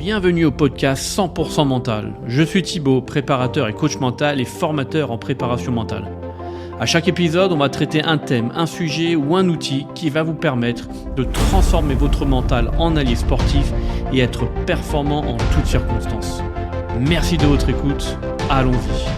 Bienvenue au podcast 100% mental. Je suis Thibaut, préparateur et coach mental et formateur en préparation mentale. À chaque épisode, on va traiter un thème, un sujet ou un outil qui va vous permettre de transformer votre mental en allié sportif et être performant en toutes circonstances. Merci de votre écoute. Allons-y.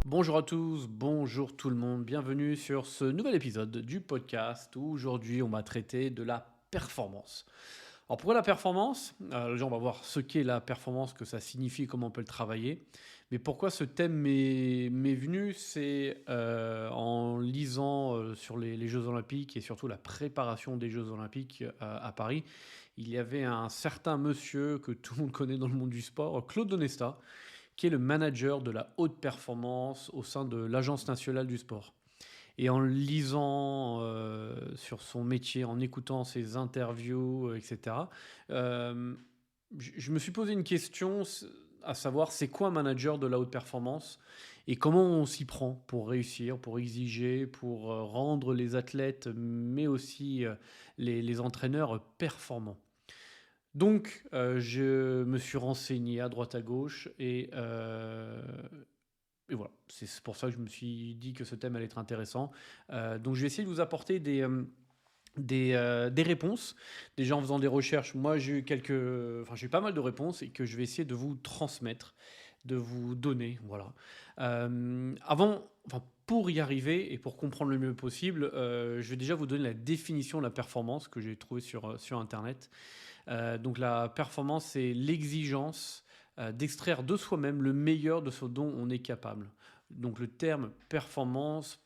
Bonjour à tous, bonjour tout le monde, bienvenue sur ce nouvel épisode du podcast où aujourd'hui on va traiter de la performance. Alors pourquoi la performance ? Déjà on va voir ce qu'est la performance, que ça signifie, comment on peut le travailler. Mais pourquoi ce thème m'est venu, c'est en lisant sur les Jeux Olympiques et surtout la préparation des Jeux Olympiques à Paris. Il y avait un certain monsieur que tout le monde connaît dans le monde du sport, Claude Onesta, qui est le manager de la haute performance au sein de l'Agence nationale du sport. Et en lisant sur son métier, en écoutant ses interviews, etc., je me suis posé une question, à savoir c'est quoi un manager de la haute performance et comment on s'y prend pour réussir, pour exiger, pour rendre les athlètes, mais aussi les entraîneurs performants. Donc, je me suis renseigné à droite à gauche et voilà, c'est pour ça que je me suis dit que ce thème allait être intéressant. Donc, je vais essayer de vous apporter des réponses. Déjà, en faisant des recherches, moi, j'ai eu pas mal de réponses et que je vais essayer de vous transmettre, de vous donner. Voilà. Pour y arriver et pour comprendre le mieux possible, je vais déjà vous donner la définition de la performance que j'ai trouvée sur Internet. Donc la performance, c'est l'exigence d'extraire de soi-même le meilleur de ce dont on est capable. Donc le terme performance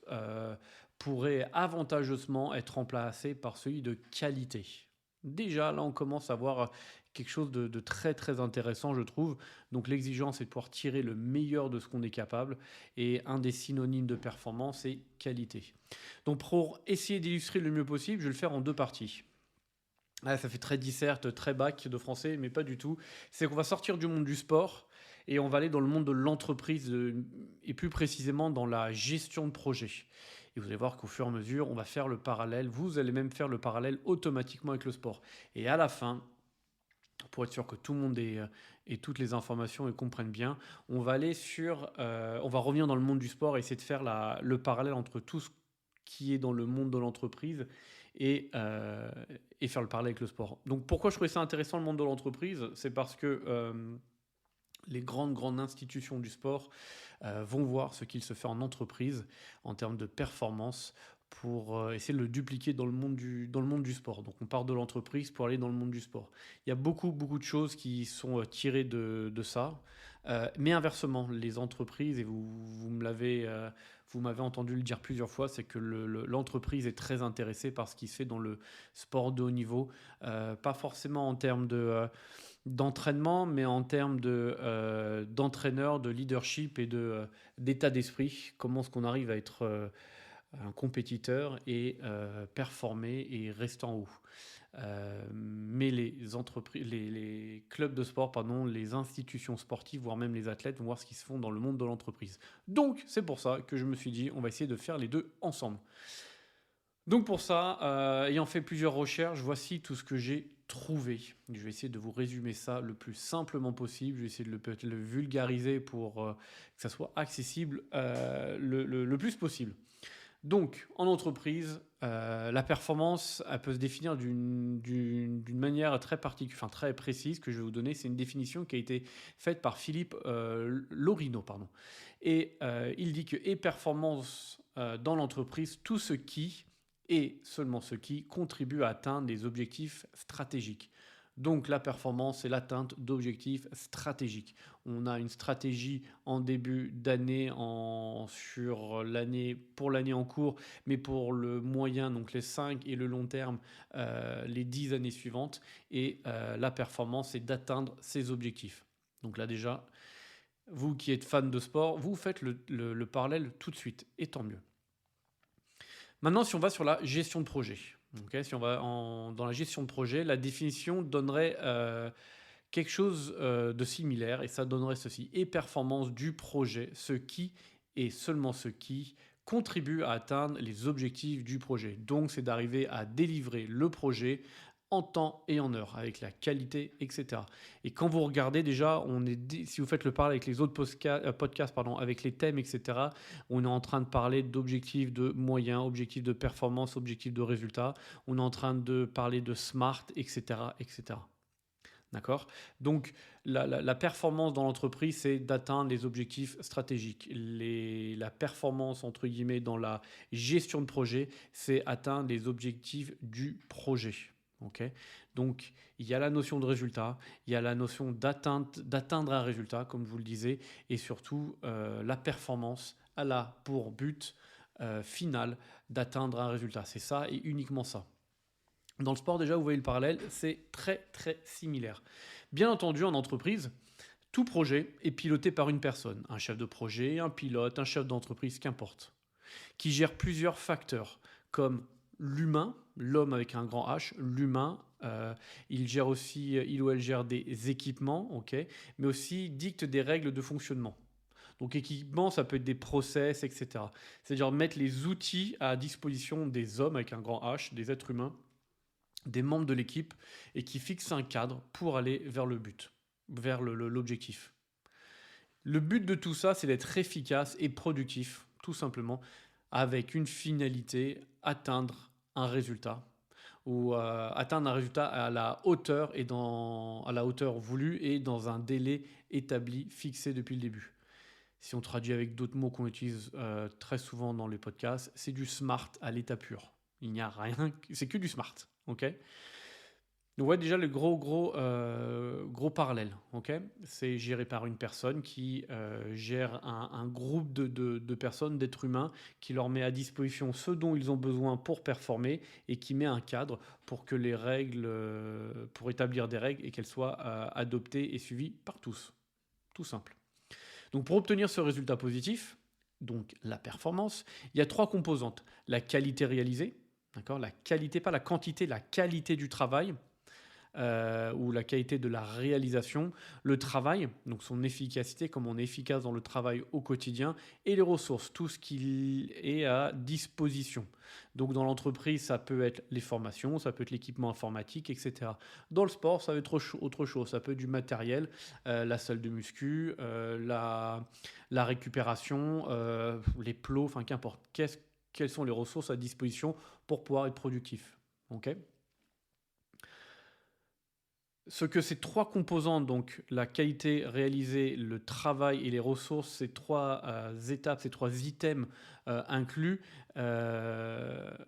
pourrait avantageusement être remplacé par celui de qualité. Déjà, là, on commence à voir quelque chose de très très intéressant, je trouve. Donc l'exigence, c'est de pouvoir tirer le meilleur de ce qu'on est capable. Et un des synonymes de performance, c'est qualité. Donc pour essayer d'illustrer le mieux possible, je vais le faire en deux parties. Ah, ça fait très disserte, très bac de français, mais pas du tout. C'est qu'on va sortir du monde du sport et on va aller dans le monde de l'entreprise et plus précisément dans la gestion de projet. Et vous allez voir qu'au fur et à mesure, on va faire le parallèle. Vous allez même faire le parallèle automatiquement avec le sport. Et à la fin, pour être sûr que tout le monde ait toutes les informations et comprenne bien, on va aller on va revenir dans le monde du sport et essayer de faire le parallèle entre tout ce qui est dans le monde de l'entreprise et faire le parallèle avec le sport. Donc pourquoi je trouvais ça intéressant le monde de l'entreprise ? C'est parce que les grandes institutions du sport vont voir ce qu'il se fait en entreprise en termes de performance pour essayer de le dupliquer dans le monde du sport. Donc on part de l'entreprise pour aller dans le monde du sport. Il y a beaucoup de choses qui sont tirées de ça. Mais inversement, les entreprises, et vous m'avez entendu le dire plusieurs fois, c'est que l'entreprise est très intéressée par ce qui se fait dans le sport de haut niveau, pas forcément en termes d'entraînement, mais en termes d'entraîneur, de leadership et d'état d'esprit. Comment est-ce qu'on arrive à être un compétiteur et performer et rester en haut. Mais les clubs de sport, les institutions sportives, voire même les athlètes vont voir ce qui se fait dans le monde de l'entreprise. Donc, c'est pour ça que je me suis dit, on va essayer de faire les deux ensemble. Donc pour ça, ayant fait plusieurs recherches, voici tout ce que j'ai trouvé. Je vais essayer de vous résumer ça le plus simplement possible. Je vais essayer de le vulgariser pour que ça soit accessible le plus possible. Donc, en entreprise, la performance, elle peut se définir d'une manière très particulière, très précise que je vais vous donner. C'est une définition qui a été faite par Philippe Lorino, Et il dit que performance dans l'entreprise, tout ce qui et seulement ce qui contribue à atteindre des objectifs stratégiques. Donc la performance, c'est l'atteinte d'objectifs stratégiques. On a une stratégie en début d'année pour l'année en cours, mais pour le moyen, donc les 5 et le long terme, les 10 années suivantes. Et la performance, c'est d'atteindre ces objectifs. Donc là déjà, vous qui êtes fan de sport, vous faites le parallèle tout de suite, et tant mieux. Maintenant, si on va sur la gestion de projet, si on va dans la gestion de projet, la définition donnerait quelque chose de similaire et ça donnerait ceci. Et performance du projet, ce qui et seulement ceux qui contribuent à atteindre les objectifs du projet. Donc, c'est d'arriver à délivrer le projet en temps et en heure, avec la qualité, etc. Et quand vous regardez déjà, si vous faites le parallèle avec les autres podcasts, avec les thèmes, etc., on est en train de parler d'objectifs de moyens, objectifs de performance, objectifs de résultats. On est en train de parler de smart, etc., etc. D'accord? Donc, la performance dans l'entreprise, c'est d'atteindre les objectifs stratégiques. La performance, entre guillemets, dans la gestion de projet, c'est atteindre les objectifs du projet. Okay. Donc, il y a la notion de résultat, il y a la notion d'atteindre un résultat, comme je vous le disais, et surtout, la performance, elle a pour but final d'atteindre un résultat. C'est ça et uniquement ça. Dans le sport, déjà, vous voyez le parallèle, c'est très, très similaire. Bien entendu, en entreprise, tout projet est piloté par une personne, un chef de projet, un pilote, un chef d'entreprise, qu'importe, qui gère plusieurs facteurs, comme l'humain, l'homme avec un grand H, l'humain, il ou elle gère des équipements, okay, mais aussi dicte des règles de fonctionnement. Donc équipement, ça peut être des process, etc. C'est-à-dire mettre les outils à disposition des hommes avec un grand H, des êtres humains, des membres de l'équipe, et qui fixent un cadre pour aller vers le but, vers l'objectif. Le but de tout ça, c'est d'être efficace et productif, tout simplement, avec une finalité, atteindre un résultat, ou atteindre un résultat à la hauteur à la hauteur voulue et dans un délai établi, fixé depuis le début. Si on traduit avec d'autres mots qu'on utilise très souvent dans les podcasts, c'est du smart à l'état pur. Il n'y a rien, c'est que du smart, ok? Donc ouais, déjà le gros parallèle, ok? C'est géré par une personne qui gère un groupe de personnes, d'êtres humains, qui leur met à disposition ce dont ils ont besoin pour performer et qui met un cadre pour que les règles, pour établir des règles et qu'elles soient adoptées et suivies par tous. Tout simple. Donc pour obtenir ce résultat positif, donc la performance, il y a 3 composantes. La qualité réalisée, d'accord? La qualité, pas la quantité, la qualité du travail, ou la qualité de la réalisation, le travail, donc son efficacité, comme on est efficace dans le travail au quotidien, et les ressources, tout ce qui est à disposition. Donc dans l'entreprise, ça peut être les formations, ça peut être l'équipement informatique, etc. Dans le sport, ça va être autre chose, ça peut être du matériel, la salle de muscu, la récupération, les plots, enfin qu'importe. Quelles sont les ressources à disposition pour pouvoir être productif, ok? Ce que ces 3 composantes, donc la qualité réalisée, le travail et les ressources, ces 3 étapes, ces 3 items inclus, ce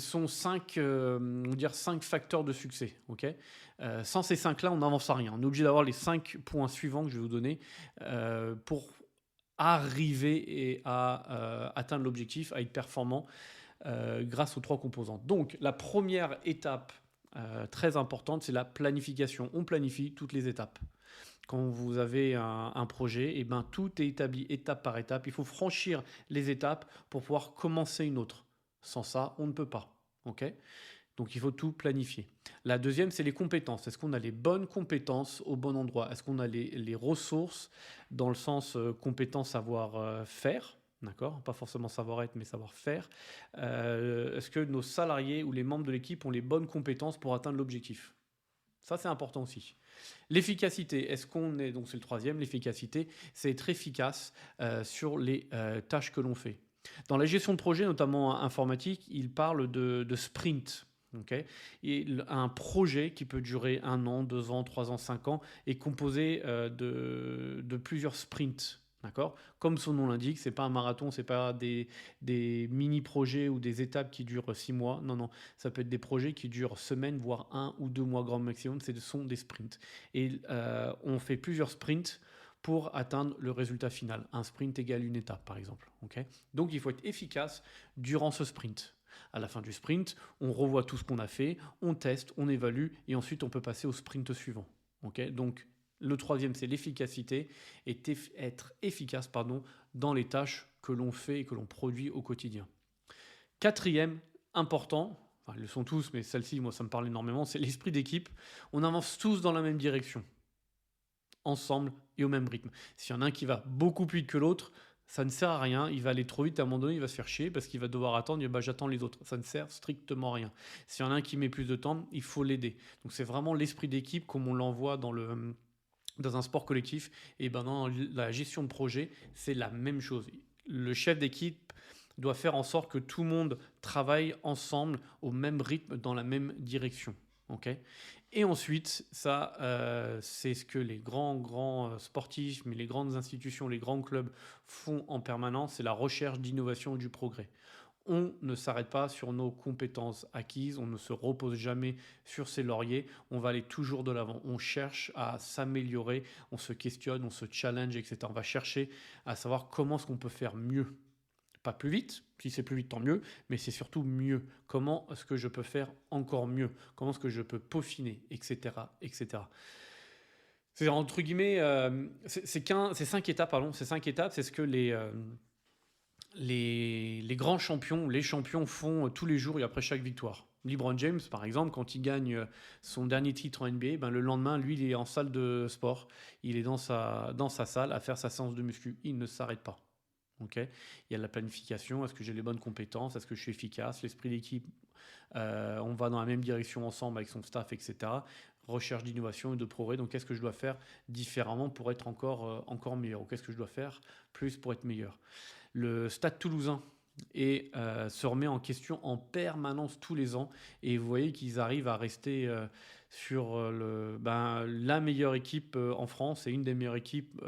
sont 5 facteurs de succès. Okay, sans ces 5-là, on n'avance à rien. On est obligé d'avoir les 5 points suivants que je vais vous donner pour arriver et à atteindre l'objectif, à être performant grâce aux 3 composantes. Donc la première étape très importante, c'est la planification. On planifie toutes les étapes. Quand vous avez un projet, et ben, tout est établi étape par étape. Il faut franchir les étapes pour pouvoir commencer une autre. Sans ça, on ne peut pas. Okay, donc il faut tout planifier. La deuxième, c'est les compétences. Est-ce qu'on a les bonnes compétences au bon endroit? Est-ce qu'on a les ressources dans le sens compétences savoir-faire? D'accord, pas forcément savoir-être, mais savoir-faire. Est-ce que nos salariés ou les membres de l'équipe ont les bonnes compétences pour atteindre l'objectif? Ça, c'est important aussi. L'efficacité, donc c'est le troisième, l'efficacité, c'est être efficace sur les tâches que l'on fait. Dans la gestion de projet, notamment informatique, il parle de sprint. Okay, et un projet qui peut durer 1 an, 2 ans, 3 ans, 5 ans est composé de plusieurs sprints. D'accord, comme son nom l'indique, c'est pas un marathon, c'est pas des mini-projets ou des étapes qui durent 6 mois. Non, non, ça peut être des projets qui durent semaines, voire 1 ou 2 mois grand maximum. Ce sont des sprints. Et on fait plusieurs sprints pour atteindre le résultat final. Un sprint égale une étape, par exemple. Okay, donc il faut être efficace durant ce sprint. À la fin du sprint, on revoit tout ce qu'on a fait, on teste, on évalue, et ensuite on peut passer au sprint suivant. Okay, donc le troisième, c'est l'efficacité, et être efficace dans les tâches que l'on fait et que l'on produit au quotidien. Quatrième, important, enfin ils le sont tous, mais celle-ci, moi ça me parle énormément, c'est l'esprit d'équipe. On avance tous dans la même direction, ensemble et au même rythme. S'il y en a un qui va beaucoup plus vite que l'autre, Ça ne sert à rien, il va aller trop vite, à un moment donné, il va se faire chier parce qu'il va devoir attendre, et bah, j'attends les autres. Ça ne sert strictement à rien. S'il y en a un qui met plus de temps, il faut l'aider. Donc c'est vraiment l'esprit d'équipe comme on l'envoie dans un sport collectif. Et ben dans la gestion de projet, c'est la même chose. Le chef d'équipe doit faire en sorte que tout le monde travaille ensemble au même rythme, dans la même direction. Ok. Et ensuite, ça, c'est ce que les grands sportifs, mais les grandes institutions, les grands clubs font en permanence, c'est la recherche d'innovation et du progrès. On ne s'arrête pas sur nos compétences acquises, on ne se repose jamais sur ses lauriers, on va aller toujours de l'avant, on cherche à s'améliorer, on se questionne, on se challenge, etc. On va chercher à savoir comment est-ce qu'on peut faire mieux. Pas plus vite, si c'est plus vite tant mieux, mais c'est surtout mieux. Comment est-ce que je peux faire encore mieux? Comment est-ce que je peux peaufiner, etc. etc. C'est entre guillemets, c'est 5 étapes, pardon, c'est 5 étapes, c'est ce que les grands champions, les champions font tous les jours et après chaque victoire. LeBron James, par exemple, quand il gagne son dernier titre en NBA, ben le lendemain, lui, il est en salle de sport. Il est dans sa salle à faire sa séance de muscu. Il ne s'arrête pas. Okay, il y a la planification. Est-ce que j'ai les bonnes compétences? Est-ce que je suis efficace? L'esprit d'équipe, on va dans la même direction ensemble avec son staff, etc. Recherche d'innovation et de progrès. Donc, qu'est-ce que je dois faire différemment pour être encore meilleur? Ou qu'est-ce que je dois faire plus pour être meilleur? Le Stade Toulousain se remet en question en permanence tous les ans. Et vous voyez qu'ils arrivent à rester sur la meilleure équipe en France et une des meilleures équipes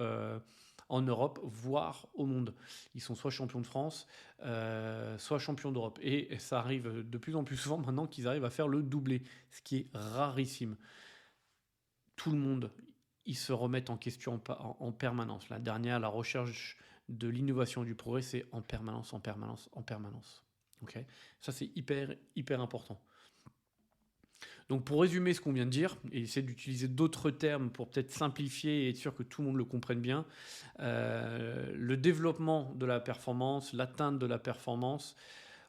en Europe, voire au monde. Ils sont soit champions de France, soit champions d'Europe. Et ça arrive de plus en plus souvent maintenant qu'ils arrivent à faire le doublé, ce qui est rarissime. Tout le monde, ils se remettent en question en permanence. La dernière, la recherche de l'innovation et du progrès, c'est en permanence, en permanence, en permanence. Okay, ça, c'est hyper, hyper important. Donc pour résumer ce qu'on vient de dire, et essayer d'utiliser d'autres termes pour peut-être simplifier et être sûr que tout le monde le comprenne bien, le développement de la performance, l'atteinte de la performance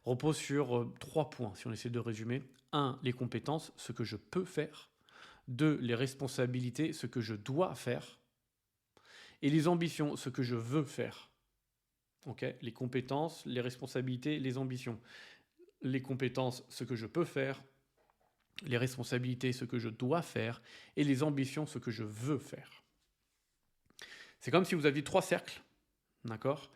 repose sur 3 points, si on essaie de résumer. 1, les compétences, ce que je peux faire. 2, les responsabilités, ce que je dois faire. Et les ambitions, ce que je veux faire. Okay, les compétences, les responsabilités, les ambitions. Les compétences, ce que je peux faire. Les responsabilités, ce que je dois faire. Et les ambitions, ce que je veux faire. C'est comme si vous aviez 3 cercles. D'accord ?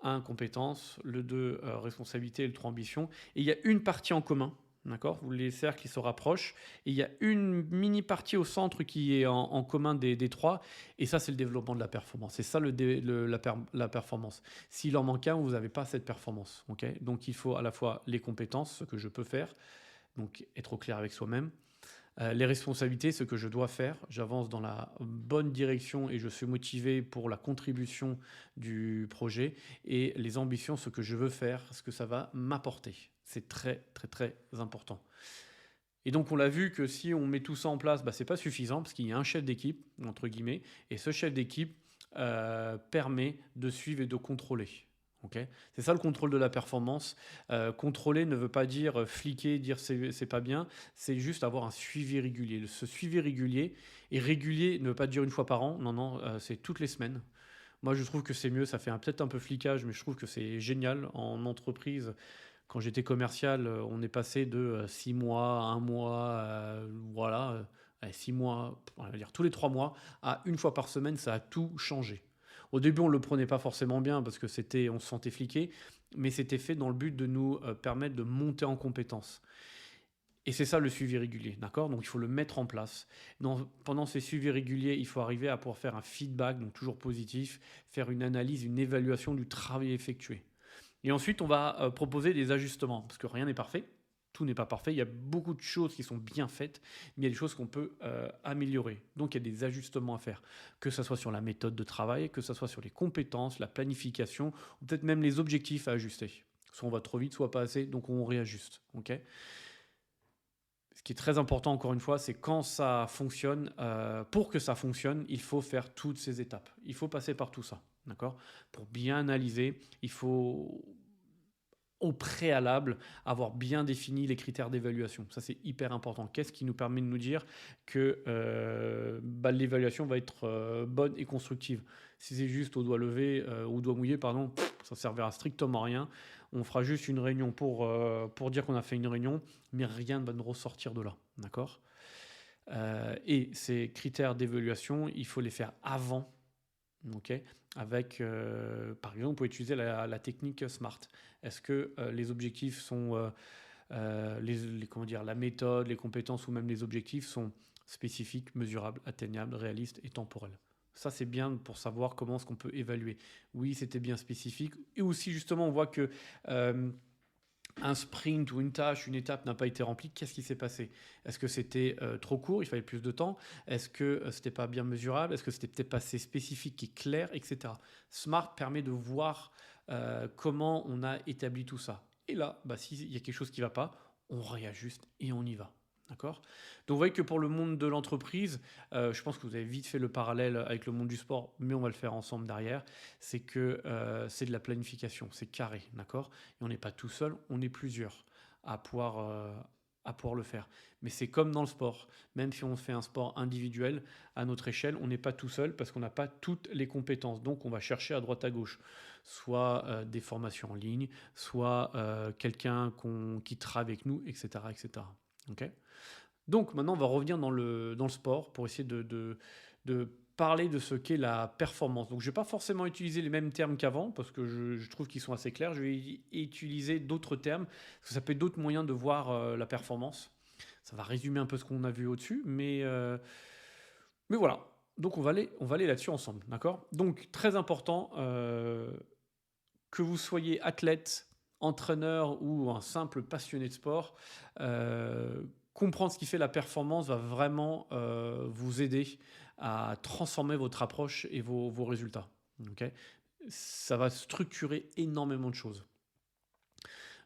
1, compétences. Le 2, responsabilité. Et le 3, ambition. Et il y a une partie en commun. D'accord ? Les cercles qui se rapprochent. Et il y a une mini partie au centre qui est en commun des 3. Et ça, c'est le développement de la performance. C'est ça la performance. S'il en manque un, vous n'avez pas cette performance. Okay ? Donc, il faut à la fois les compétences, ce que je peux faire. Donc, être au clair avec soi-même. Les responsabilités, ce que je dois faire. J'avance dans la bonne direction et je suis motivé pour la contribution du projet. Et les ambitions, ce que je veux faire, ce que ça va m'apporter. C'est très, très, très important. Et donc, on l'a vu que si on met tout ça en place, ce n'est pas suffisant parce qu'il y a un chef d'équipe, entre guillemets, et ce chef d'équipe permet de suivre et de contrôler. Okay, c'est ça le contrôle de la performance. Contrôler ne veut pas dire fliquer, dire c'est pas bien, c'est juste avoir un suivi régulier. Ce suivi régulier, et régulier ne veut pas dire une fois par an, non, c'est toutes les semaines. Moi, je trouve que c'est mieux, ça fait peut-être un peu flicage, mais je trouve que c'est génial en entreprise. Quand j'étais commercial, on est passé de 6 mois, 1 mois, 6 mois, on va dire tous les 3 mois, à une fois par semaine, ça a tout changé. Au début, on ne le prenait pas forcément bien parce que on se sentait fliqué, mais c'était fait dans le but de nous permettre de monter en compétences. Et c'est ça le suivi régulier, d'accord ? Donc il faut le mettre en place. Pendant ces suivis réguliers, il faut arriver à pouvoir faire un feedback, donc toujours positif, faire une analyse, une évaluation du travail effectué. Et ensuite, on va proposer des ajustements, parce que rien n'est parfait. Tout n'est pas parfait, il y a beaucoup de choses qui sont bien faites, mais il y a des choses qu'on peut améliorer. Donc il y a des ajustements à faire, que ce soit sur la méthode de travail, que ce soit sur les compétences, la planification, ou peut-être même les objectifs à ajuster. Soit on va trop vite, soit pas assez, donc on réajuste. Okay ? Ce qui est très important, encore une fois, c'est quand ça fonctionne, pour que ça fonctionne, il faut faire toutes ces étapes. Il faut passer par tout ça, d'accord ? Pour bien analyser, il faut au préalable, avoir bien défini les critères d'évaluation. Ça, c'est hyper important. Qu'est-ce qui nous permet de nous dire que l'évaluation va être bonne et constructive? Si c'est juste au doigt levé, au doigt mouillé, pardon, ça ne servira strictement à rien. On fera juste une réunion pour dire qu'on a fait une réunion, mais rien ne va nous ressortir de là. D'accord? Et ces critères d'évaluation, il faut les faire avant. Ok, avec, par exemple, vous pouvez utiliser la technique SMART. Est-ce que les objectifs sont, comment dire, la méthode, les compétences ou même les objectifs sont spécifiques, mesurables, atteignables, réalistes et temporels? Ça, c'est bien pour savoir comment est-ce qu'on peut évaluer. Oui, c'était bien spécifique. Et aussi, justement, on voit que un sprint ou une tâche, une étape n'a pas été remplie, qu'est-ce qui s'est passé? Est-ce que c'était trop court, il fallait plus de temps? Est-ce que c'était pas bien mesurable? Est-ce que c'était peut-être pas assez spécifique et clair, etc. Smart permet de voir comment on a établi tout ça. Et là, s'il y a quelque chose qui ne va pas, on réajuste et on y va. D'accord? Donc vous voyez que pour le monde de l'entreprise, je pense que vous avez vite fait le parallèle avec le monde du sport, mais on va le faire ensemble derrière. C'est que c'est de la planification, c'est carré, d'accord? Et on n'est pas tout seul, on est plusieurs à pouvoir le faire. Mais c'est comme dans le sport, même si on fait un sport individuel, à notre échelle, on n'est pas tout seul parce qu'on n'a pas toutes les compétences. Donc on va chercher à droite à gauche, soit des formations en ligne, soit quelqu'un qui travaille avec nous, etc. etc. Ok? Donc maintenant, on va revenir dans le sport pour essayer de parler de ce qu'est la performance. Donc je ne vais pas forcément utiliser les mêmes termes qu'avant parce que je trouve qu'ils sont assez clairs. Je vais utiliser d'autres termes parce que ça peut être d'autres moyens de voir la performance. Ça va résumer un peu ce qu'on a vu au-dessus, mais voilà. Donc on va aller là-dessus ensemble, d'accord? Donc très important, que vous soyez athlète, entraîneur ou un simple passionné de sport, comprendre ce qui fait la performance va vraiment vous aider à transformer votre approche et vos résultats. Ok, ça va structurer énormément de choses.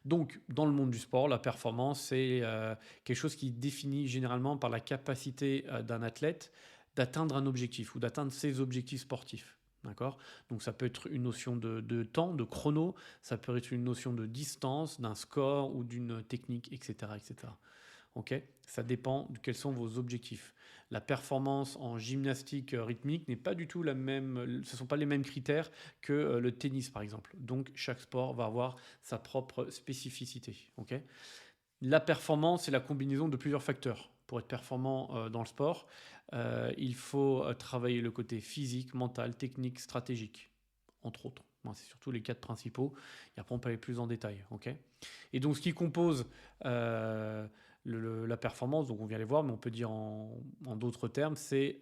Donc, dans le monde du sport, la performance, c'est quelque chose qui est défini généralement par la capacité d'un athlète d'atteindre un objectif ou d'atteindre ses objectifs sportifs. D'accord? Donc, ça peut être une notion de temps, de chrono, ça peut être une notion de distance, d'un score ou d'une technique, etc. etc. Ok, ça dépend de quels sont vos objectifs. La performance en gymnastique rythmique n'est pas du tout la même, ce ne sont pas les mêmes critères que le tennis par exemple. Donc chaque sport va avoir sa propre spécificité. Ok, la performance, c'est la combinaison de plusieurs facteurs. Pour être performant dans le sport, il faut travailler le côté physique, mental, technique, stratégique, entre autres. Bon, c'est surtout les quatre principaux. Et après, on peut aller plus en détail. Ok, et donc, ce qui compose la performance, donc on vient les voir, mais on peut dire en d'autres termes, elle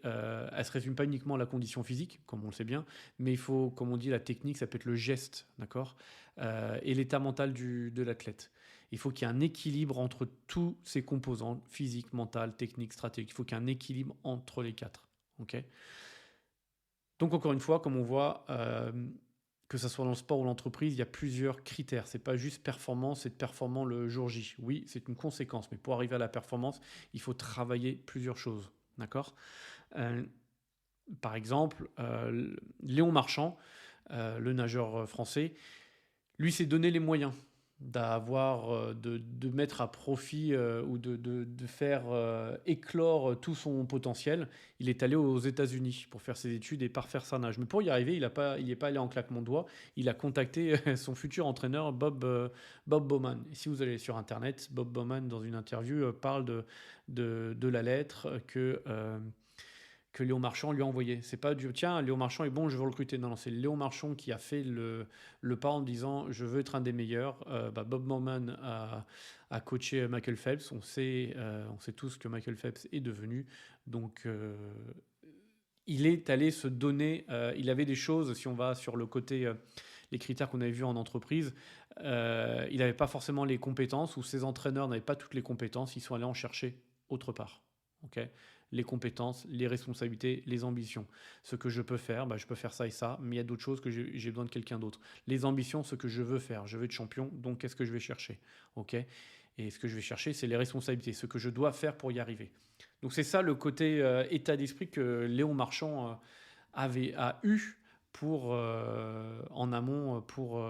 ne se résume pas uniquement à la condition physique, comme on le sait bien, mais il faut, comme on dit, la technique, ça peut être le geste, d'accord, et l'état mental de l'athlète. Il faut qu'il y ait un équilibre entre tous ces composants, physique, mental, technique, stratégique. Il faut qu'il y ait un équilibre entre les quatre. Ok, donc encore une fois, comme on voit, que ce soit dans le sport ou l'entreprise, il y a plusieurs critères. Ce n'est pas juste performance, c'est performant le jour J. Oui, c'est une conséquence, mais pour arriver à la performance, il faut travailler plusieurs choses. D'accord? Euh, Par exemple, Léon Marchand, le nageur français, lui s'est donné les moyens de mettre à profit ou de faire éclore tout son potentiel. Il est allé aux États-Unis pour faire ses études et parfaire sa nage. Mais pour y arriver, il n'est pas allé en claquement de doigts. Il a contacté son futur entraîneur, Bob Bowman. Et si vous allez sur Internet, Bob Bowman, dans une interview, parle de la lettre que Léon Marchand lui a envoyé. C'est pas du tiens, Léon Marchand est bon, je veux le recruter. Non, c'est Léon Marchand qui a fait le pas en disant je veux être un des meilleurs. Bob Bowman a coaché Michael Phelps. On sait tous ce que Michael Phelps est devenu. Donc il est allé se donner. Il avait des choses, si on va sur le côté. Les critères qu'on avait vus en entreprise, il n'avait pas forcément les compétences ou ses entraîneurs n'avaient pas toutes les compétences. Ils sont allés en chercher autre part. Ok, les compétences, les responsabilités, les ambitions. Ce que je peux faire, je peux faire ça et ça, mais il y a d'autres choses que j'ai besoin de quelqu'un d'autre. Les ambitions, ce que je veux faire, je veux être champion, donc qu'est-ce que je vais chercher? Ok, et ce que je vais chercher, c'est les responsabilités, ce que je dois faire pour y arriver. Donc c'est ça le côté état d'esprit que Léon Marchand a eu en amont pour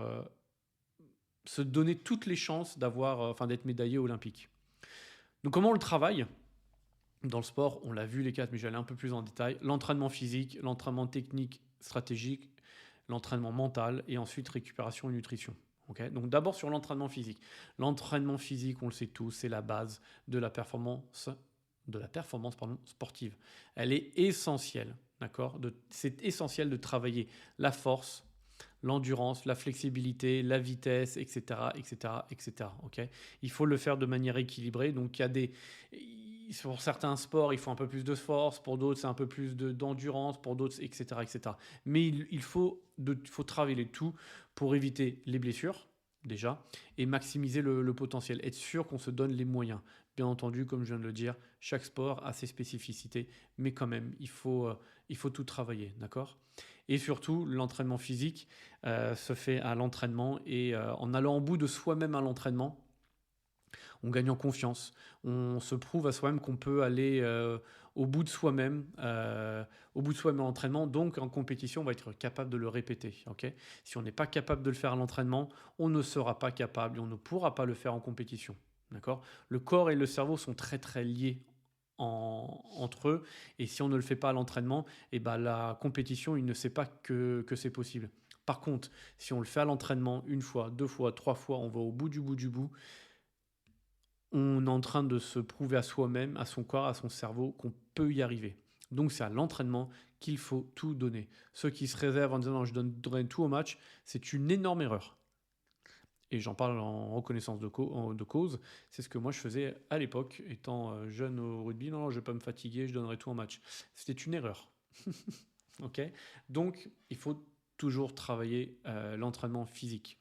se donner toutes les chances d'être médaillé olympique. Donc comment on le travaille dans le sport? On l'a vu les quatre, mais j'allais un peu plus en détail. L'entraînement physique, l'entraînement technique, stratégique, l'entraînement mental et ensuite récupération et nutrition. Okay, donc d'abord sur l'entraînement physique. L'entraînement physique, on le sait tous, c'est la base de la performance, sportive. Elle est essentielle, d'accord? C'est essentiel de travailler la force, l'endurance, la flexibilité, la vitesse, etc., etc., etc. Okay, il faut le faire de manière équilibrée. Donc pour certains sports, il faut un peu plus de force, pour d'autres, c'est un peu plus d'endurance, pour d'autres, etc., etc. Mais il faut travailler tout pour éviter les blessures, déjà, et maximiser le potentiel. Être sûr qu'on se donne les moyens. Bien entendu, comme je viens de le dire, chaque sport a ses spécificités, mais quand même, il faut tout travailler, d'accord? Et surtout, l'entraînement physique se fait à l'entraînement et en allant au bout de soi-même à l'entraînement, on gagne en confiance, on se prouve à soi-même qu'on peut aller au bout de soi-même, à l'entraînement. Donc en compétition, on va être capable de le répéter. Okay, si on n'est pas capable de le faire à l'entraînement, on ne sera pas capable et on ne pourra pas le faire en compétition. D'accord? Le corps et le cerveau sont très très liés entre eux, et si on ne le fait pas à l'entraînement, et ben la compétition, il ne sait pas que c'est possible. Par contre, si on le fait à l'entraînement une fois, deux fois, trois fois, on va au bout du bout du bout, on est en train de se prouver à soi-même, à son corps, à son cerveau qu'on peut y arriver. Donc c'est à l'entraînement qu'il faut tout donner. Ceux qui se réservent en disant non, je donnerai tout au match, c'est une énorme erreur. Et j'en parle en reconnaissance de cause. C'est ce que moi je faisais à l'époque, étant jeune au rugby. Non, je ne vais pas me fatiguer, je donnerai tout en match. C'était une erreur. Ok. Donc il faut toujours travailler l'entraînement physique.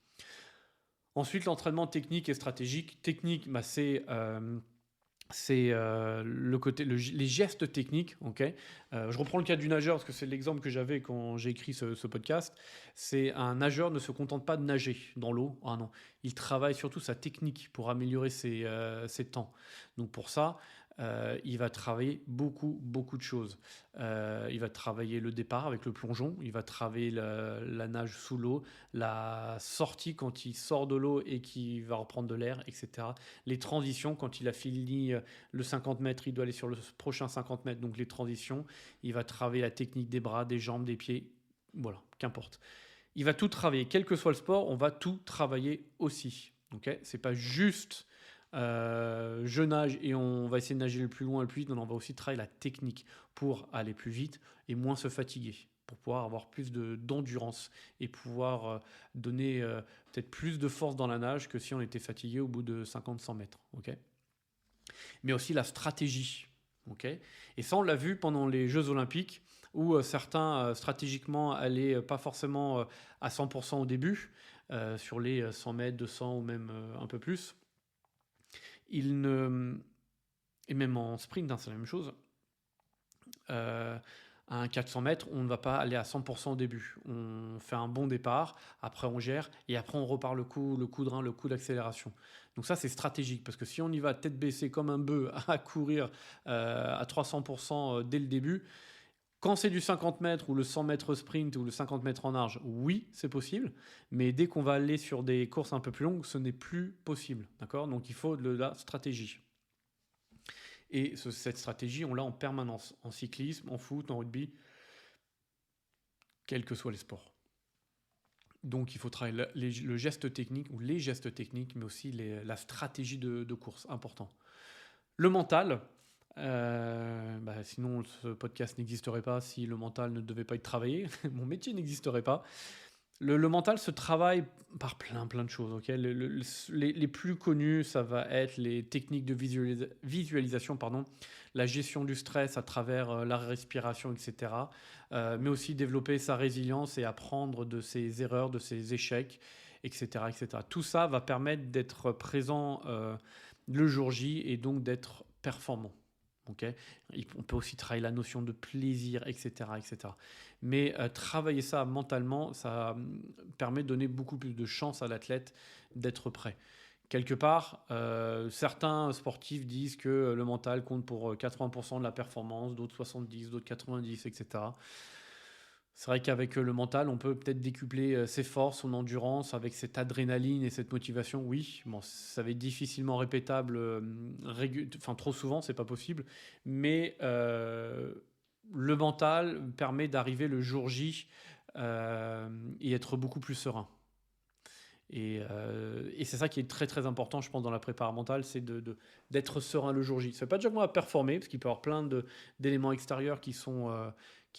Ensuite, l'entraînement technique et stratégique. Technique, bah, c'est les gestes techniques. Okay, je reprends le cas du nageur parce que c'est l'exemple que j'avais quand j'ai écrit ce podcast. C'est un nageur ne se contente pas de nager dans l'eau. Ah non, il travaille surtout sa technique pour améliorer ses temps. Donc pour ça, il va travailler beaucoup de choses. Il va travailler le départ avec le plongeon, il va travailler la nage sous l'eau, la sortie quand il sort de l'eau et qu'il va reprendre de l'air, etc. Les transitions, quand il a fini le 50 mètres, il doit aller sur le prochain 50 mètres, donc les transitions. Il va travailler la technique des bras, des jambes, des pieds, voilà, qu'importe. Il va tout travailler, quel que soit le sport, on va tout travailler aussi. Okay, c'est pas juste je nage et on va essayer de nager le plus loin et le plus vite. Non, on va aussi travailler la technique pour aller plus vite et moins se fatiguer, pour pouvoir avoir plus d'endurance et pouvoir donner peut-être plus de force dans la nage que si on était fatigué au bout de 50-100 mètres. Okay, mais aussi la stratégie. Okay, et ça, on l'a vu pendant les Jeux Olympiques où certains stratégiquement allaient pas forcément à 100% au début, sur les 100 mètres, 200 ou même un peu plus. Et même en sprint, hein, c'est la même chose. À un 400 mètres, on ne va pas aller à 100% au début. On fait un bon départ, après on gère, et après on repart le coup de rein, le coup d'accélération. Donc ça, c'est stratégique, parce que si on y va tête baissée comme un bœuf à courir à 300% dès le début, quand c'est du 50 mètres ou le 100 mètres sprint ou le 50 mètres en nage, oui, c'est possible. Mais dès qu'on va aller sur des courses un peu plus longues, ce n'est plus possible. D'accord ? Donc il faut de la stratégie. Et cette stratégie, on l'a en permanence, en cyclisme, en foot, en rugby, quels que soient les sports. Donc il faut travailler le geste technique ou les gestes techniques, mais aussi la stratégie de course, important. Le mental, sinon ce podcast n'existerait pas si le mental ne devait pas être travaillé. Mon métier n'existerait pas. Le mental se travaille par plein de choses. Okay, les plus connus, ça va être les techniques de visualisation, la gestion du stress à travers la respiration, etc. Mais aussi développer sa résilience et apprendre de ses erreurs, de ses échecs, etc. etc. Tout ça va permettre d'être présent le jour J et donc d'être performant. Okay, on peut aussi travailler la notion de plaisir, etc. etc. Mais travailler ça mentalement, ça permet de donner beaucoup plus de chance à l'athlète d'être prêt. Quelque part, certains sportifs disent que le mental compte pour 80% de la performance, d'autres 70%, d'autres 90%, etc. C'est vrai qu'avec le mental, on peut peut-être décupler ses forces, son endurance, avec cette adrénaline et cette motivation. Oui, bon, ça va être difficilement répétable, enfin trop souvent, c'est pas possible. Mais le mental permet d'arriver le jour J et être beaucoup plus serein. Et c'est ça qui est très très important, je pense, dans la préparation mentale, c'est d'être serein le jour J. Ça ne veut pas dire qu'on va performer, parce qu'il peut y avoir plein d'éléments extérieurs qui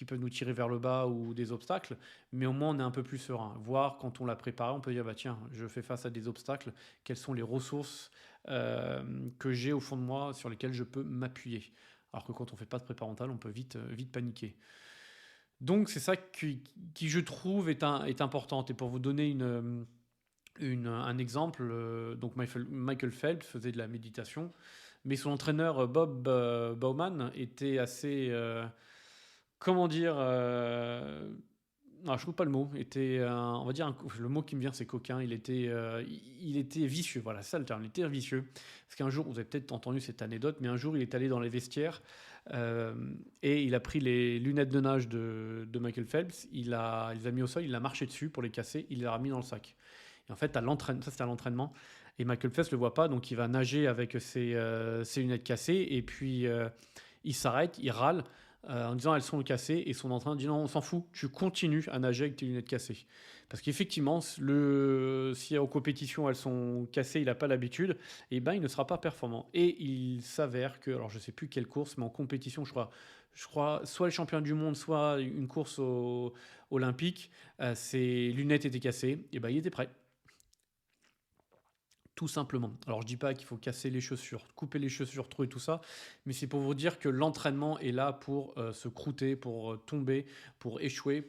peuvent nous tirer vers le bas ou des obstacles, mais au moins on est un peu plus serein. Voir quand on l'a préparé, on peut dire, bah, tiens, je fais face à des obstacles, quelles sont les ressources que j'ai au fond de moi sur lesquelles je peux m'appuyer. Alors que quand on ne fait pas de préparation mentale, on peut vite paniquer. Donc c'est ça qui, je trouve, est importante. Et pour vous donner un exemple, donc Michael Phelps faisait de la méditation, mais son entraîneur Bob Bowman était assez, comment dire, je trouve pas le mot, était, on va dire, le mot qui me vient c'est coquin, il était vicieux, voilà, c'est ça le terme, il était vicieux. Parce qu'un jour, vous avez peut-être entendu cette anecdote, mais un jour il est allé dans les vestiaires et il a pris les lunettes de nage de Michael Phelps, il les a mis au sol, il a marché dessus pour les casser, il les a remis dans le sac. Et en fait, ça c'était à l'entraînement. Et Michael Phelps le voit pas, donc il va nager avec ses lunettes cassées. Et puis il s'arrête, il râle en disant elles sont cassées. Et son entraîneur dit non, on s'en fout, tu continues à nager avec tes lunettes cassées. Parce qu'effectivement, si en compétition elles sont cassées, il n'a pas l'habitude, et ben il ne sera pas performant. Et il s'avère que, alors je sais plus quelle course, mais en compétition, je crois soit les champions du monde, soit une course olympique, ses lunettes étaient cassées, et ben il était prêt. Tout simplement. Alors je dis pas qu'il faut casser les chaussures, couper les chaussures, trouver tout ça, mais c'est pour vous dire que l'entraînement est là pour se croûter, pour tomber, pour échouer,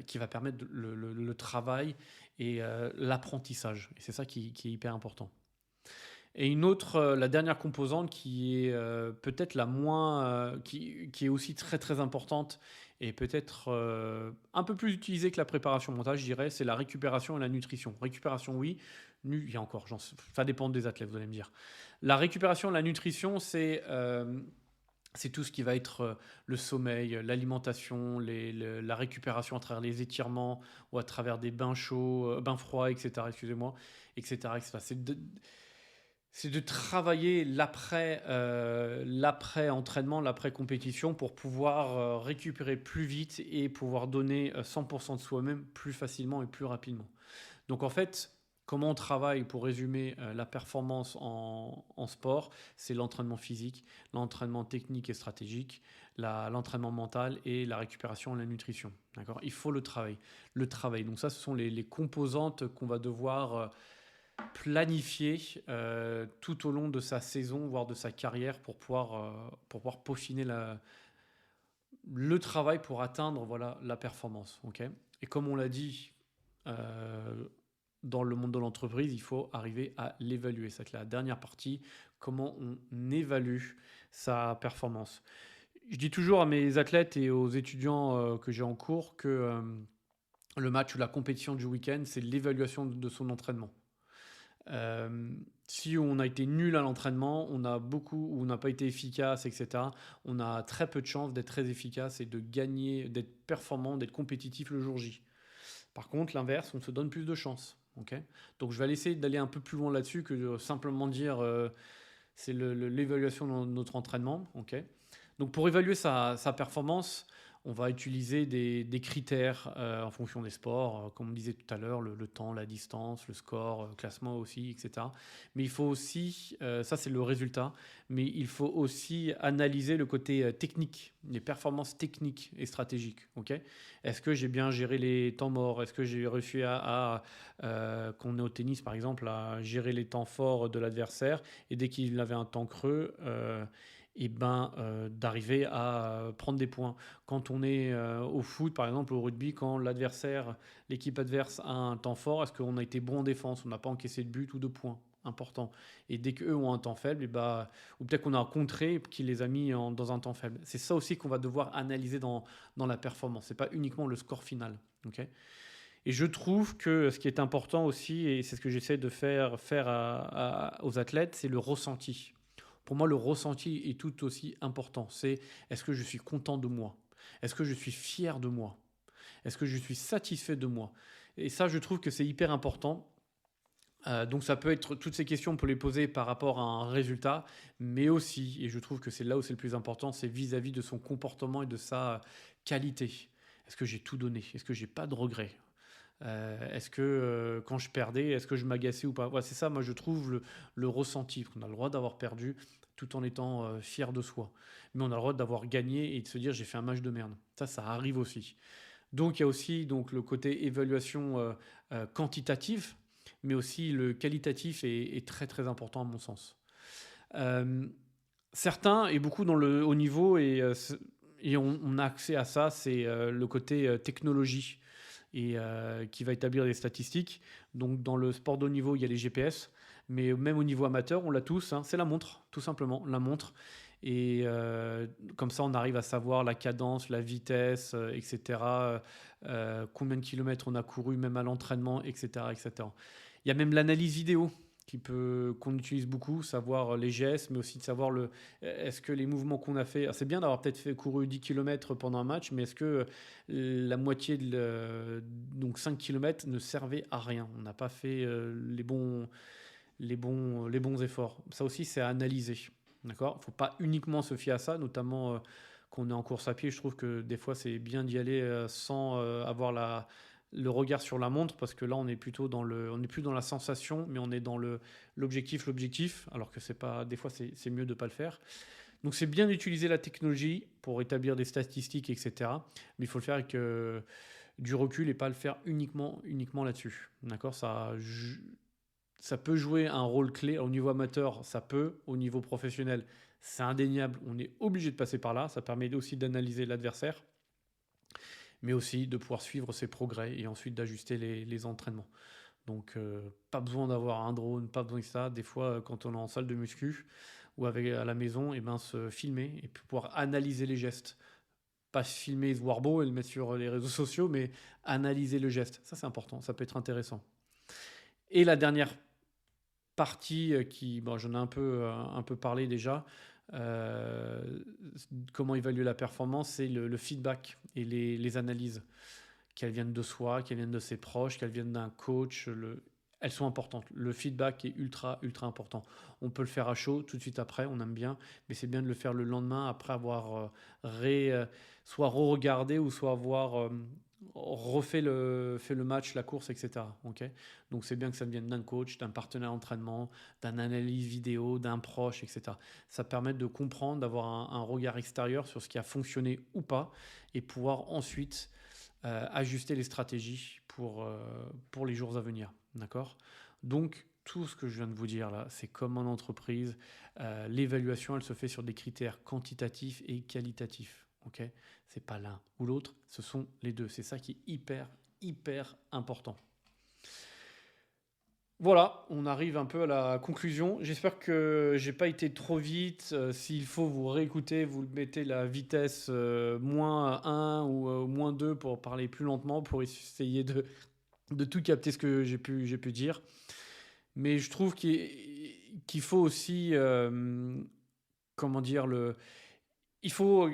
qui va permettre le travail et l'apprentissage. Et c'est ça qui est hyper important. Et une autre, la dernière composante qui est peut-être la moins, qui est aussi très très importante et peut-être un peu plus utilisée que la préparation mentale, je dirais, c'est la récupération et la nutrition. Récupération, oui. Il y a encore, ça dépend des athlètes, vous allez me dire. La récupération et la nutrition, c'est tout ce qui va être le sommeil, l'alimentation, la récupération à travers les étirements ou à travers des bains chauds, bains froids, etc. Excusez-moi, etc. etc. C'est de travailler l'après-entraînement, l'après-compétition pour pouvoir récupérer plus vite et pouvoir donner 100% de soi-même plus facilement et plus rapidement. Donc en fait, comment on travaille pour résumer la performance en sport? C'est l'entraînement physique, l'entraînement technique et stratégique, l'entraînement mental et la récupération et la nutrition. D'accord? Il faut le travail. Le travail. Donc ça, ce sont les composantes qu'on va devoir planifier tout au long de sa saison, voire de sa carrière, pour pouvoir peaufiner le travail pour atteindre voilà, la performance. Okay, et comme on l'a dit, dans le monde de l'entreprise, il faut arriver à l'évaluer. C'est la dernière partie, comment on évalue sa performance. Je dis toujours à mes athlètes et aux étudiants que j'ai en cours que le match ou la compétition du week-end, c'est l'évaluation de son entraînement. Si on a été nul à l'entraînement, on n'a pas été efficace, etc., on a très peu de chances d'être très efficace et de gagner, d'être performant, d'être compétitif le jour J. Par contre, l'inverse, on se donne plus de chances. Okay, donc je vais essayer d'aller un peu plus loin là-dessus que de simplement dire c'est l'évaluation de notre entraînement. Okay, donc pour évaluer sa performance, on va utiliser des critères en fonction des sports, comme on disait tout à l'heure, le temps, la distance, le score, classement aussi, etc. Mais il faut aussi, ça c'est le résultat, mais il faut aussi analyser le côté technique, les performances techniques et stratégiques. Okay, est-ce que j'ai bien géré les temps morts? Est-ce que j'ai réussi quand on est au tennis par exemple, à gérer les temps forts de l'adversaire et dès qu'il avait un temps creux, d'arriver à prendre des points. Quand on est au foot, par exemple, au rugby, quand l'équipe adverse a un temps fort, est-ce qu'on a été bon en défense? On n'a pas encaissé de but ou de points? Important. Et dès qu'eux ont un temps faible, ou peut-être qu'on a contré qui les a mis dans un temps faible. C'est ça aussi qu'on va devoir analyser dans la performance. Ce n'est pas uniquement le score final. Okay, et je trouve que ce qui est important aussi, et c'est ce que j'essaie de faire aux athlètes, c'est le ressenti. Pour moi, le ressenti est tout aussi important. C'est est-ce que je suis content de moi? Est-ce que je suis fier de moi? Est-ce que je suis satisfait de moi? Et ça, je trouve que c'est hyper important. Donc ça peut être toutes ces questions, on peut les poser par rapport à un résultat, mais aussi, et je trouve que c'est là où c'est le plus important, c'est vis-à-vis de son comportement et de sa qualité. Est-ce que j'ai tout donné? Est-ce que j'ai pas de regrets? Est-ce que quand je perdais, est-ce que je m'agaçais ou pas? Voilà, c'est ça, moi je trouve le ressenti. On a le droit d'avoir perdu tout en étant fier de soi. Mais on a le droit d'avoir gagné et de se dire j'ai fait un match de merde. Ça arrive aussi. Donc il y a aussi donc, le côté évaluation quantitative, mais aussi le qualitatif est très très important à mon sens. Euh, Certains, et beaucoup dans le haut niveau, et on a accès à ça, c'est le côté technologie et qui va établir des statistiques. Donc dans le sport de haut niveau, il y a les GPS, mais même au niveau amateur, on l'a tous, hein, c'est la montre, tout simplement, la montre. Et comme ça, on arrive à savoir la cadence, la vitesse, etc. Combien de kilomètres on a couru, même à l'entraînement, etc., etc. Il y a même l'analyse vidéo qu'on utilise beaucoup, savoir les gestes, mais aussi de savoir est-ce que les mouvements qu'on a fait, c'est bien d'avoir peut-être couru 10 km pendant un match, mais est-ce que la moitié, donc 5 km, ne servait à rien? On n'a pas fait les bons efforts. Ça aussi, c'est à analyser. D'accord? Il ne faut pas uniquement se fier à ça, notamment quand on est en course à pied. Je trouve que des fois, c'est bien d'y aller sans avoir le regard sur la montre, parce que là, on est plutôt on n'est plus dans la sensation, mais on est dans l'objectif, alors que c'est pas, des fois, c'est mieux de ne pas le faire. Donc, c'est bien d'utiliser la technologie pour établir des statistiques, etc. Mais il faut le faire avec du recul et pas le faire uniquement là-dessus. D'accord? Ça peut jouer un rôle clé au niveau amateur, ça peut, au niveau professionnel, c'est indéniable, on est obligé de passer par là, ça permet aussi d'analyser l'adversaire, mais aussi de pouvoir suivre ses progrès et ensuite d'ajuster les entraînements. Donc pas besoin d'avoir un drone, pas besoin de ça, des fois quand on est en salle de muscu ou à la maison, et ben, se filmer et pouvoir analyser les gestes. Pas filmer et se voir beau et le mettre sur les réseaux sociaux, mais analyser le geste, ça c'est important, ça peut être intéressant. Et la dernière partie bon, j'en ai un peu parlé déjà, euh, comment évaluer la performance, c'est le feedback et les analyses, qu'elles viennent de soi, qu'elles viennent de ses proches, qu'elles viennent d'un coach, elles sont importantes. Le feedback est ultra important. On peut le faire à chaud tout de suite après, on aime bien, mais c'est bien de le faire le lendemain après avoir soit re-regardé ou soit avoir fait le match, la course, etc. Okay, donc c'est bien que ça vienne d'un coach, d'un partenaire d'entraînement, d'un analyse vidéo, d'un proche, etc. Ça permet de comprendre, d'avoir un regard extérieur sur ce qui a fonctionné ou pas et pouvoir ensuite ajuster les stratégies pour les jours à venir. D'accord? Donc, tout ce que je viens de vous dire là, c'est comme en entreprise, l'évaluation, elle se fait sur des critères quantitatifs et qualitatifs. Okay, c'est pas l'un ou l'autre, ce sont les deux. C'est ça qui est hyper important. Voilà, on arrive un peu à la conclusion. J'espère que j'ai pas été trop vite. S'il faut vous réécouter, vous mettez la vitesse -1 ou -2 pour parler plus lentement, pour essayer de tout capter ce que j'ai pu dire. Mais je trouve qu'il faut aussi, comment dire, il faut,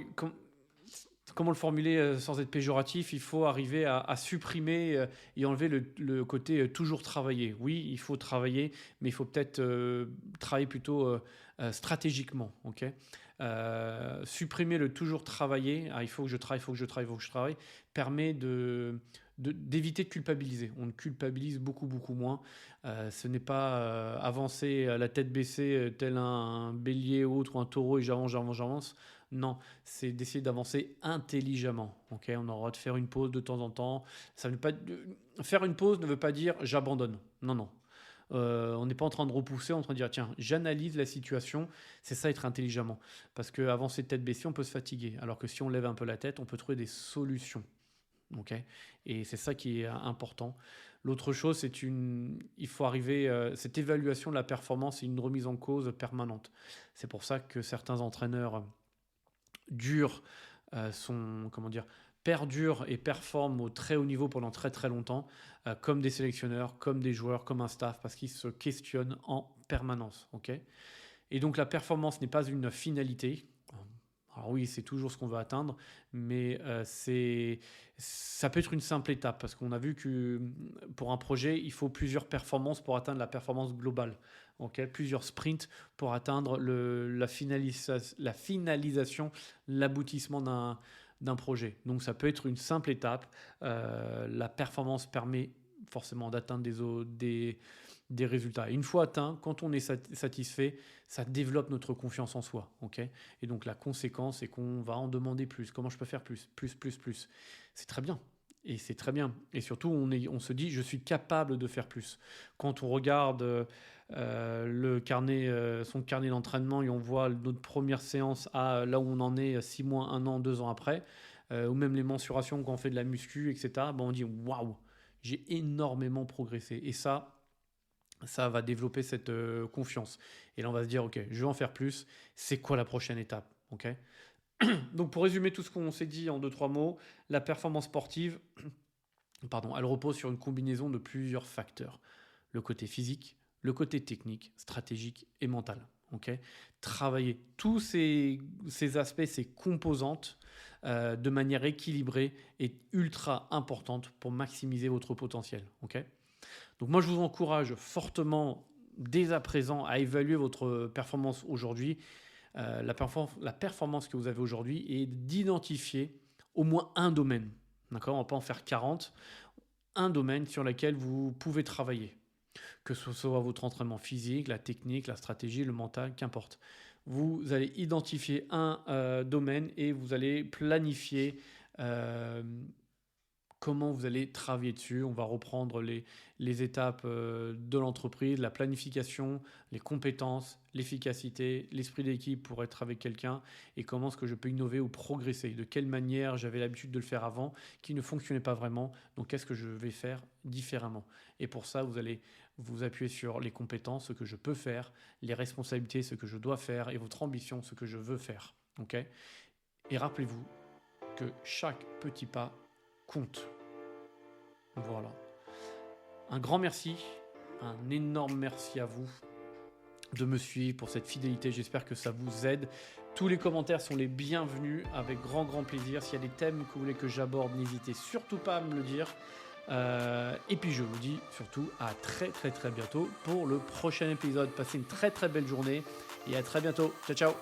comment le formuler sans être péjoratif, il faut arriver à supprimer et enlever le côté toujours travailler. Oui, il faut travailler, mais il faut peut-être travailler plutôt stratégiquement. Okay, supprimer le toujours travailler, il faut que je travaille, il faut que je travaille, il faut que je travaille, permet d'éviter de culpabiliser. On culpabilise beaucoup moins. Ce n'est pas avancer à la tête baissée tel un bélier ou autre, ou un taureau, et j'avance. Non, c'est d'essayer d'avancer intelligemment. Okay, on aura le droit de faire une pause de temps en temps. Ça ne veut pas, faire une pause ne veut pas dire j'abandonne. Non. On n'est pas en train de repousser, on est en train de dire tiens, j'analyse la situation. C'est ça, être intelligemment. Parce qu'avancer tête baissée, on peut se fatiguer. Alors que si on lève un peu la tête, on peut trouver des solutions. Okay, et c'est ça qui est important. L'autre chose, il faut arriver, cette évaluation de la performance, c'est une remise en cause permanente. C'est pour ça que certains entraîneurs durent, perdurent et performent au très haut niveau pendant très longtemps, comme des sélectionneurs, comme des joueurs, comme un staff, parce qu'ils se questionnent en permanence. Okay, et donc la performance n'est pas une finalité. Alors oui, c'est toujours ce qu'on veut atteindre, mais ça peut être une simple étape parce qu'on a vu que pour un projet, il faut plusieurs performances pour atteindre la performance globale. Ok, plusieurs sprints pour atteindre la finalisation, l'aboutissement d'un projet. Donc ça peut être une simple étape. La performance permet forcément d'atteindre des résultats. Et une fois atteint, quand on est satisfait, ça développe notre confiance en soi. Ok, et donc la conséquence est qu'on va en demander plus. Comment je peux faire plus, plus, plus, plus. C'est très bien. Et c'est très bien. Et surtout, on se dit, je suis capable de faire plus. Quand on regarde son carnet d'entraînement et on voit notre première séance à là où on en est 6 mois, 1 an, 2 ans après, ou même les mensurations quand on fait de la muscu, etc., ben on dit, waouh, j'ai énormément progressé. Et ça va développer cette confiance. Et là, on va se dire, ok, je vais en faire plus. C'est quoi la prochaine étape? Ok. Donc, pour résumer tout ce qu'on s'est dit en deux, trois mots, la performance sportive, pardon, elle repose sur une combinaison de plusieurs facteurs. Le côté physique, le côté technique, stratégique et mental. Ok. Travailler tous ces aspects, ces composantes de manière équilibrée est ultra importante pour maximiser votre potentiel. Ok. Donc moi, je vous encourage fortement dès à présent à évaluer votre performance aujourd'hui. La performance que vous avez aujourd'hui est d'identifier au moins un domaine. D'accord. On ne va pas en faire 40. Un domaine sur lequel vous pouvez travailler. Que ce soit votre entraînement physique, la technique, la stratégie, le mental, qu'importe. Vous allez identifier un domaine et vous allez planifier comment vous allez travailler dessus. On va reprendre les étapes de l'entreprise, la planification, les compétences, l'efficacité, l'esprit d'équipe pour être avec quelqu'un et comment est-ce que je peux innover ou progresser. De quelle manière j'avais l'habitude de le faire avant qui ne fonctionnait pas vraiment. Donc qu'est-ce que je vais faire différemment. Et pour ça, vous allez vous appuyer sur les compétences, ce que je peux faire, les responsabilités, ce que je dois faire et votre ambition, ce que je veux faire. Okay. Et rappelez-vous que chaque petit pas compte. Voilà. Un grand merci, un énorme merci à vous de me suivre pour cette fidélité. J'espère que ça vous aide. Tous les commentaires sont les bienvenus, avec grand plaisir. S'il y a des thèmes que vous voulez que j'aborde, n'hésitez surtout pas à me le dire. Et puis je vous dis surtout à très bientôt pour le prochain épisode. Passez une très belle journée et à très bientôt. Ciao.